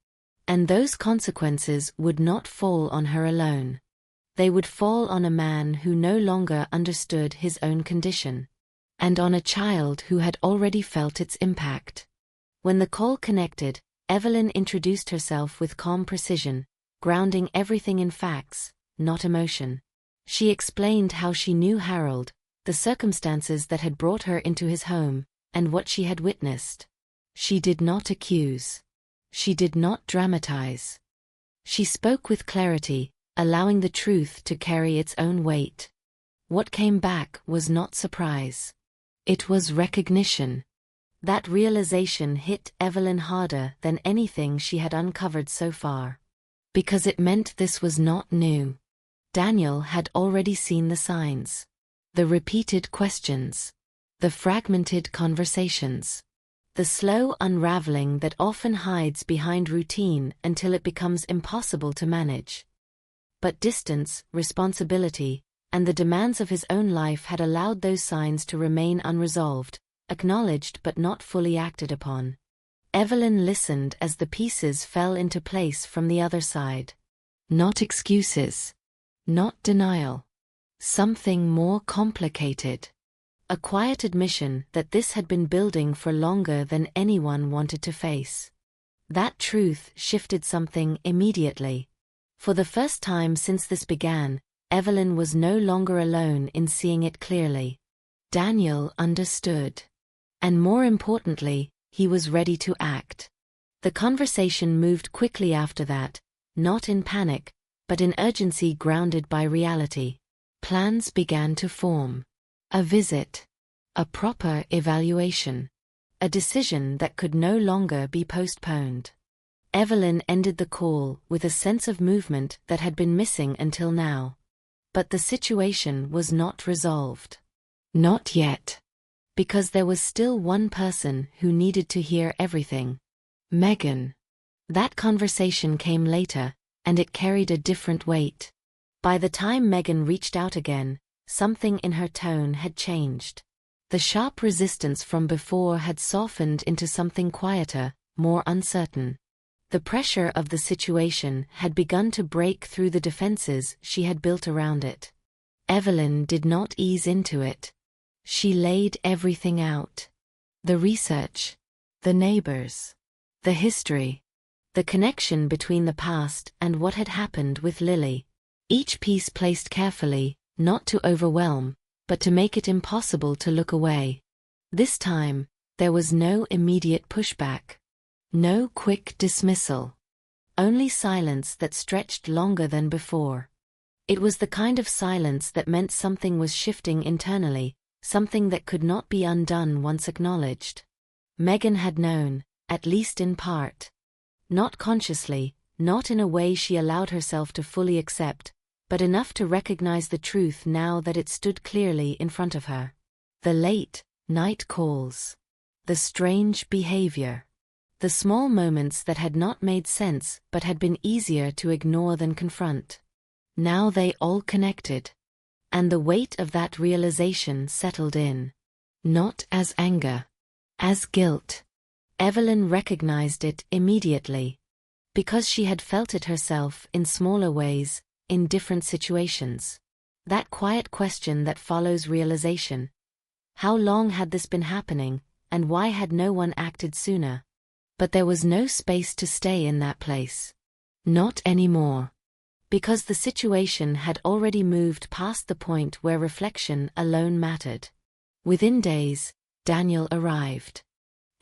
And those consequences would not fall on her alone. They would fall on a man who no longer understood his own condition. And on a child who had already felt its impact. When the call connected, Evelyn introduced herself with calm precision, grounding everything in facts, not emotion. She explained how she knew Harold, the circumstances that had brought her into his home, and what she had witnessed. She did not accuse. She did not dramatize. She spoke with clarity, allowing the truth to carry its own weight. What came back was not surprise. It was recognition. That realization hit Evelyn harder than anything she had uncovered so far. Because it meant this was not new. Daniel had already seen the signs. The repeated questions. The fragmented conversations. The slow unraveling that often hides behind routine until it becomes impossible to manage. But distance, responsibility, and the demands of his own life had allowed those signs to remain unresolved, acknowledged but not fully acted upon. Evelyn listened as the pieces fell into place from the other side. Not excuses. Not denial. Something more complicated. A quiet admission that this had been building for longer than anyone wanted to face. That truth shifted something immediately. For the first time since this began, Evelyn was no longer alone in seeing it clearly. Daniel understood. And more importantly, he was ready to act. The conversation moved quickly after that, not in panic, but in urgency grounded by reality. Plans began to form. A visit. A proper evaluation. A decision that could no longer be postponed. Evelyn ended the call with a sense of movement that had been missing until now. But the situation was not resolved. Not yet. Because there was still one person who needed to hear everything. Megan. That conversation came later, and it carried a different weight. By the time Megan reached out again, something in her tone had changed. The sharp resistance from before had softened into something quieter, more uncertain. The pressure of the situation had begun to break through the defenses she had built around it. Evelyn did not ease into it. She laid everything out. The research. The neighbors. The history. The connection between the past and what had happened with Lily. Each piece placed carefully, not to overwhelm, but to make it impossible to look away. This time, there was no immediate pushback. No quick dismissal. Only silence that stretched longer than before. It was the kind of silence that meant something was shifting internally, something that could not be undone once acknowledged. Megan had known, at least in part. Not consciously, not in a way she allowed herself to fully accept, but enough to recognize the truth now that it stood clearly in front of her. The late night calls. The strange behavior. The small moments that had not made sense but had been easier to ignore than confront. Now they all connected. And the weight of that realization settled in. Not as anger. As guilt. Evelyn recognized it immediately. Because she had felt it herself in smaller ways, in different situations. That quiet question that follows realization. How long had this been happening, and why had no one acted sooner? But there was no space to stay in that place. Not anymore. Because the situation had already moved past the point where reflection alone mattered. Within days, Daniel arrived.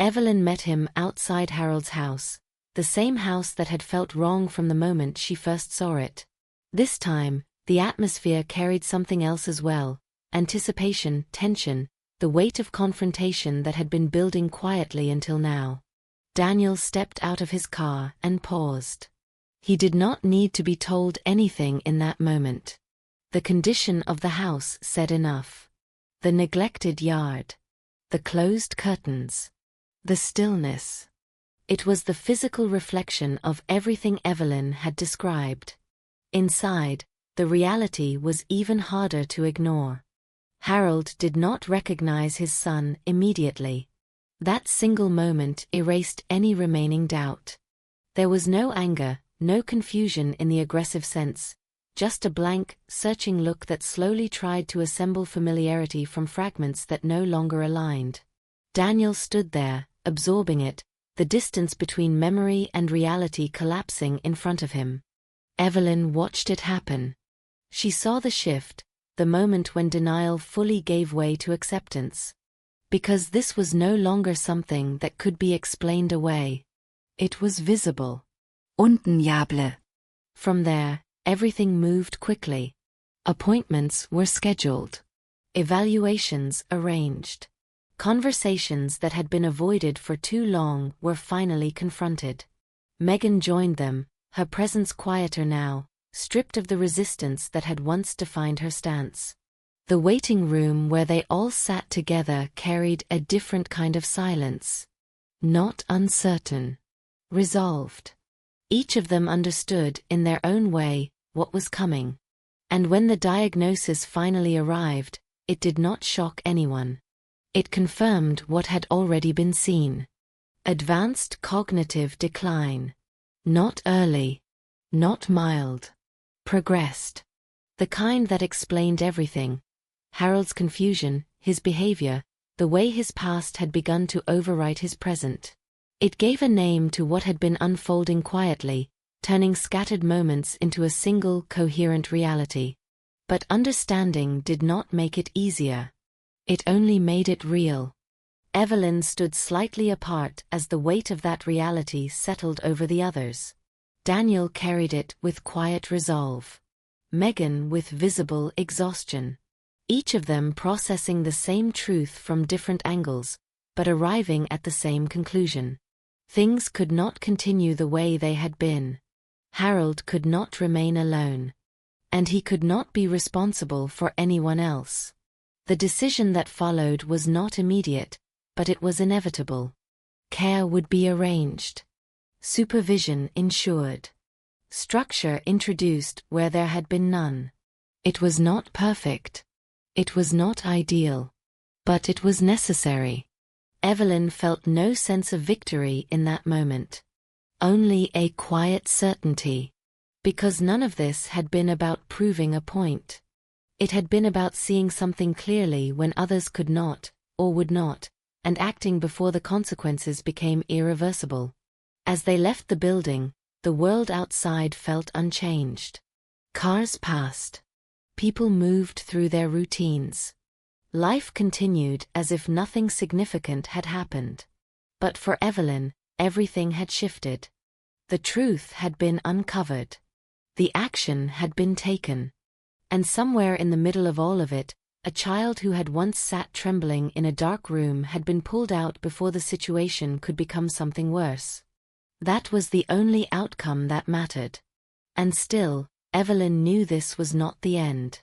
Evelyn met him outside Harold's house, the same house that had felt wrong from the moment she first saw it. This time, the atmosphere carried something else as well, anticipation, tension, the weight of confrontation that had been building quietly until now. Daniel stepped out of his car and paused. He did not need to be told anything in that moment. The condition of the house said enough. The neglected yard. The closed curtains. The stillness. It was the physical reflection of everything Evelyn had described. Inside, the reality was even harder to ignore. Harold did not recognize his son immediately. That single moment erased any remaining doubt. There was no anger, no confusion in the aggressive sense, just a blank, searching look that slowly tried to assemble familiarity from fragments that no longer aligned. Daniel stood there, absorbing it, the distance between memory and reality collapsing in front of him. Evelyn watched it happen. She saw the shift, the moment when denial fully gave way to acceptance. Because this was no longer something that could be explained away. It was visible. Undeniable. From there, everything moved quickly. Appointments were scheduled. Evaluations arranged. Conversations that had been avoided for too long were finally confronted. Megan joined them, her presence quieter now, stripped of the resistance that had once defined her stance. The waiting room where they all sat together carried a different kind of silence. Not uncertain. Resolved. Each of them understood, in their own way, what was coming. And when the diagnosis finally arrived, it did not shock anyone. It confirmed what had already been seen. Advanced cognitive decline. Not early. Not mild. Progressed. The kind that explained everything. Harold's confusion, his behavior, the way his past had begun to overwrite his present. It gave a name to what had been unfolding quietly, turning scattered moments into a single, coherent reality. But understanding did not make it easier. It only made it real. Evelyn stood slightly apart as the weight of that reality settled over the others. Daniel carried it with quiet resolve. Megan with visible exhaustion. Each of them processing the same truth from different angles, but arriving at the same conclusion. Things could not continue the way they had been. Harold could not remain alone. And he could not be responsible for anyone else. The decision that followed was not immediate, but it was inevitable. Care would be arranged. Supervision ensured. Structure introduced where there had been none. It was not perfect. It was not ideal. But it was necessary. Evelyn felt no sense of victory in that moment. Only a quiet certainty. Because none of this had been about proving a point. It had been about seeing something clearly when others could not, or would not, and acting before the consequences became irreversible. As they left the building, the world outside felt unchanged. Cars passed. People moved through their routines. Life continued as if nothing significant had happened. But for Evelyn, everything had shifted. The truth had been uncovered. The action had been taken. And somewhere in the middle of all of it, a child who had once sat trembling in a dark room had been pulled out before the situation could become something worse. That was the only outcome that mattered. And still, Evelyn knew this was not the end.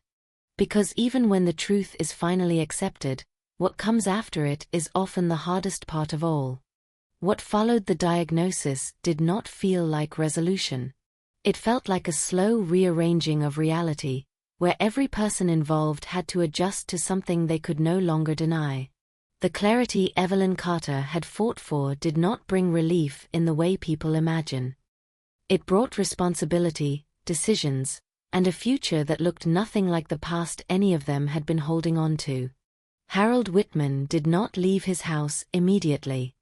Because even when the truth is finally accepted, what comes after it is often the hardest part of all. What followed the diagnosis did not feel like resolution. It felt like a slow rearranging of reality, where every person involved had to adjust to something they could no longer deny. The clarity Evelyn Carter had fought for did not bring relief in the way people imagine. It brought responsibility, decisions, and a future that looked nothing like the past any of them had been holding on to. Harold Whitman did not leave his house immediately.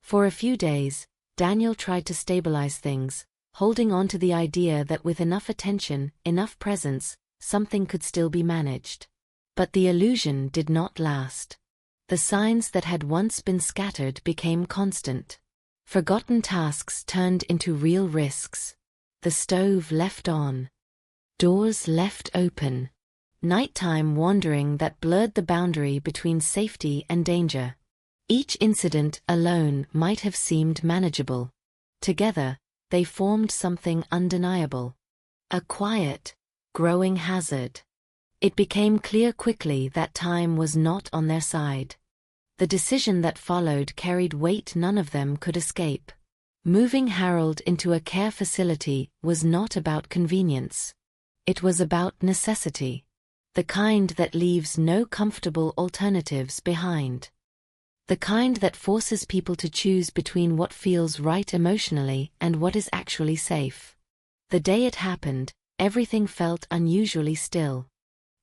For a few days, Daniel tried to stabilize things, holding on to the idea that with enough attention, enough presence, something could still be managed. But the illusion did not last. The signs that had once been scattered became constant. Forgotten tasks turned into real risks. The stove left on. Doors left open. Nighttime wandering that blurred the boundary between safety and danger. Each incident alone might have seemed manageable. Together, they formed something undeniable. A quiet, growing hazard. It became clear quickly that time was not on their side. The decision that followed carried weight none of them could escape. Moving Harold into a care facility was not about convenience. It was about necessity. The kind that leaves no comfortable alternatives behind. The kind that forces people to choose between what feels right emotionally and what is actually safe. The day it happened, everything felt unusually still.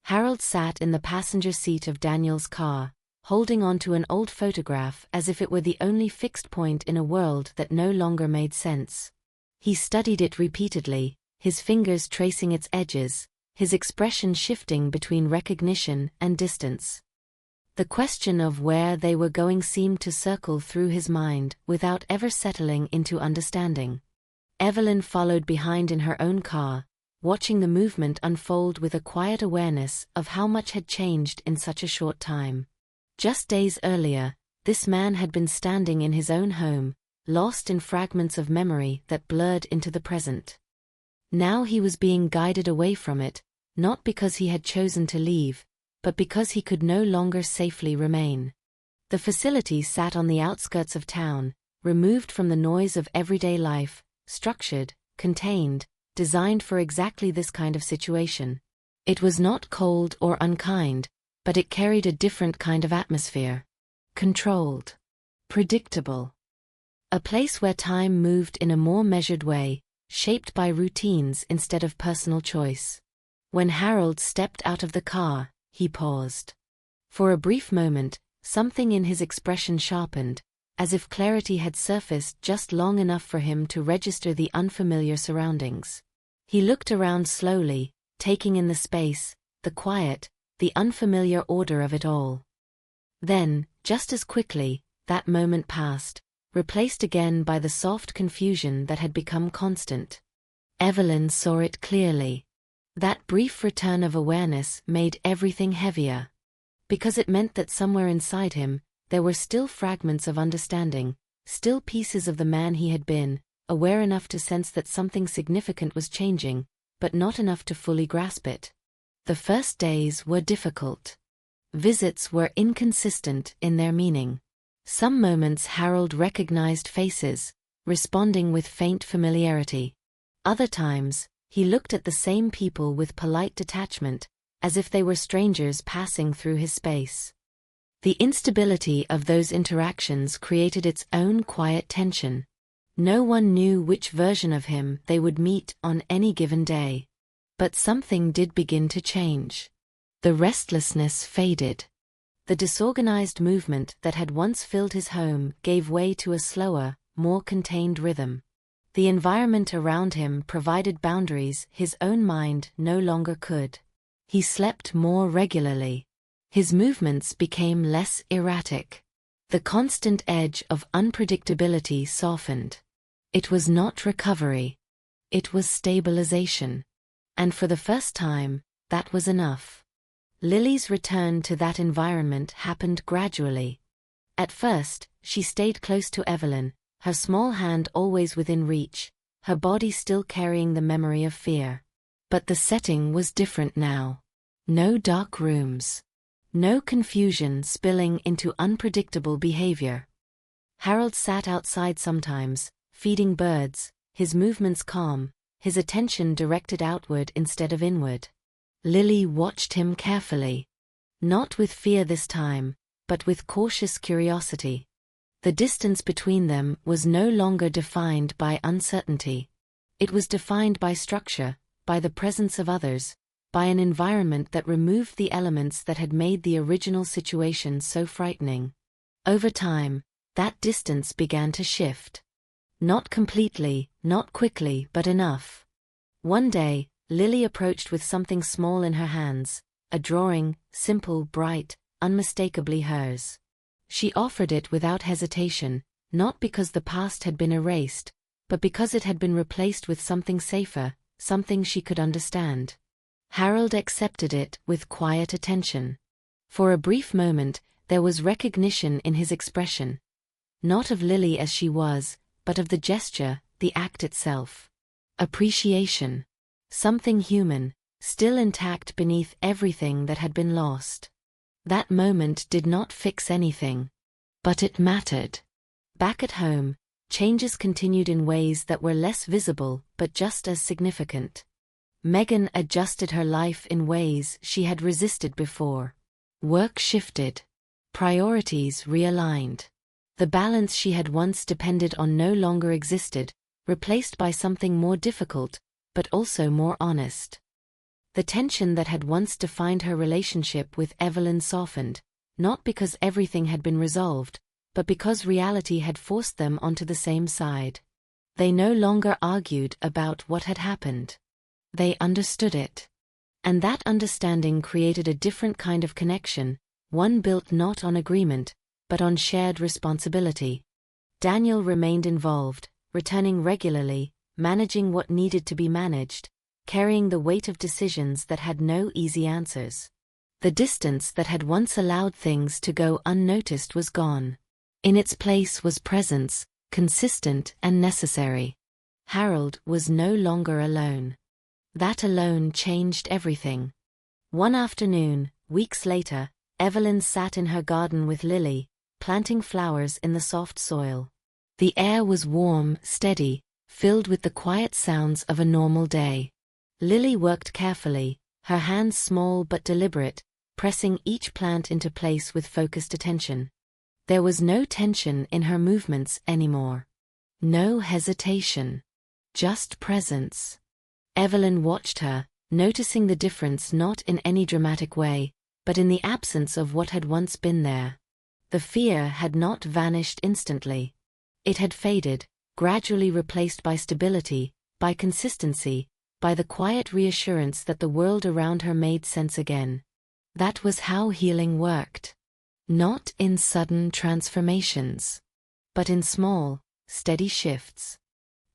Harold sat in the passenger seat of Daniel's car, holding onto an old photograph as if it were the only fixed point in a world that no longer made sense. He studied it repeatedly, his fingers tracing its edges, his expression shifting between recognition and distance. The question of where they were going seemed to circle through his mind without ever settling into understanding. Evelyn followed behind in her own car, watching the movement unfold with a quiet awareness of how much had changed in such a short time. Just days earlier, this man had been standing in his own home, lost in fragments of memory that blurred into the present. Now he was being guided away from it, not because he had chosen to leave, but because he could no longer safely remain. The facility sat on the outskirts of town, removed from the noise of everyday life, structured, contained, designed for exactly this kind of situation. It was not cold or unkind, but it carried a different kind of atmosphere. Controlled. Predictable. A place where time moved in a more measured way, shaped by routines instead of personal choice. When Harold stepped out of the car, he paused. For a brief moment, something in his expression sharpened, as if clarity had surfaced just long enough for him to register the unfamiliar surroundings. He looked around slowly, taking in the space, the quiet, the unfamiliar order of it all. Then, just as quickly, that moment passed, replaced again by the soft confusion that had become constant. Evelyn saw it clearly. That brief return of awareness made everything heavier. Because it meant that somewhere inside him, there were still fragments of understanding, still pieces of the man he had been, aware enough to sense that something significant was changing, but not enough to fully grasp it. The first days were difficult. Visits were inconsistent in their meaning. Some moments Harold recognized faces, responding with faint familiarity. Other times, he looked at the same people with polite detachment, as if they were strangers passing through his space. The instability of those interactions created its own quiet tension. No one knew which version of him they would meet on any given day. But something did begin to change. The restlessness faded. The disorganized movement that had once filled his home gave way to a slower, more contained rhythm. The environment around him provided boundaries his own mind no longer could. He slept more regularly. His movements became less erratic. The constant edge of unpredictability softened. It was not recovery. It was stabilization. And for the first time, that was enough. Lily's return to that environment happened gradually. At first, she stayed close to Evelyn, her small hand always within reach, her body still carrying the memory of fear. But the setting was different now. No dark rooms. No confusion spilling into unpredictable behavior. Harold sat outside sometimes, feeding birds, his movements calm, his attention directed outward instead of inward. Lily watched him carefully. Not with fear this time, but with cautious curiosity. The distance between them was no longer defined by uncertainty. It was defined by structure, by the presence of others, by an environment that removed the elements that had made the original situation so frightening. Over time, that distance began to shift. Not completely, not quickly, but enough. One day, Lily approached with something small in her hands, a drawing, simple, bright, unmistakably hers. She offered it without hesitation, not because the past had been erased, but because it had been replaced with something safer, something she could understand. Harold accepted it with quiet attention. For a brief moment, there was recognition in his expression. Not of Lily as she was, but of the gesture, the act itself. Appreciation. Something human, still intact beneath everything that had been lost. That moment did not fix anything. But it mattered. Back at home, changes continued in ways that were less visible but just as significant. Megan adjusted her life in ways she had resisted before. Work shifted. Priorities realigned. The balance she had once depended on no longer existed, replaced by something more difficult, but also more honest. The tension that had once defined her relationship with Evelyn softened, not because everything had been resolved, but because reality had forced them onto the same side. They no longer argued about what had happened. They understood it. And that understanding created a different kind of connection, one built not on agreement, but on shared responsibility. Daniel remained involved, returning regularly, managing what needed to be managed, carrying the weight of decisions that had no easy answers. The distance that had once allowed things to go unnoticed was gone. In its place was presence, consistent and necessary. Harold was no longer alone. That alone changed everything. One afternoon, weeks later, Evelyn sat in her garden with Lily, planting flowers in the soft soil. The air was warm, steady, filled with the quiet sounds of a normal day. Lily worked carefully, her hands small but deliberate, pressing each plant into place with focused attention. There was no tension in her movements anymore. No hesitation. Just presence. Evelyn watched her, noticing the difference not in any dramatic way, but in the absence of what had once been there. The fear had not vanished instantly. It had faded, gradually replaced by stability, by consistency, by the quiet reassurance that the world around her made sense again. That was how healing worked. Not in sudden transformations, but in small, steady shifts.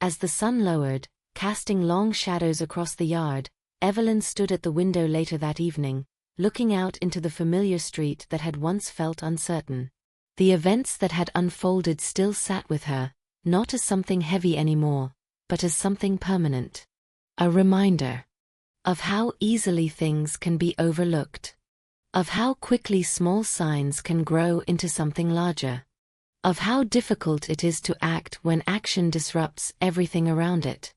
As the sun lowered, casting long shadows across the yard, Evelyn stood at the window later that evening, looking out into the familiar street that had once felt uncertain. The events that had unfolded still sat with her, not as something heavy anymore, but as something permanent. A reminder of how easily things can be overlooked, of how quickly small signs can grow into something larger, of how difficult it is to act when action disrupts everything around it.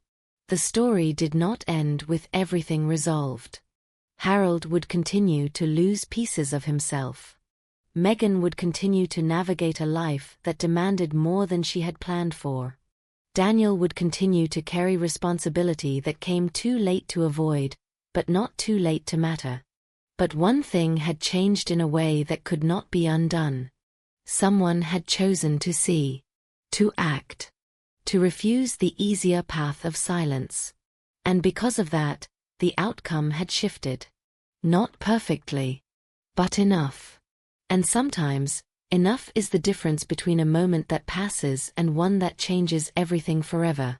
The story did not end with everything resolved. Harold would continue to lose pieces of himself. Megan would continue to navigate a life that demanded more than she had planned for. Daniel would continue to carry responsibility that came too late to avoid, but not too late to matter. But one thing had changed in a way that could not be undone. Someone had chosen to see, to act, to refuse the easier path of silence. And because of that, the outcome had shifted. Not perfectly, but enough. And sometimes, enough is the difference between a moment that passes and one that changes everything forever.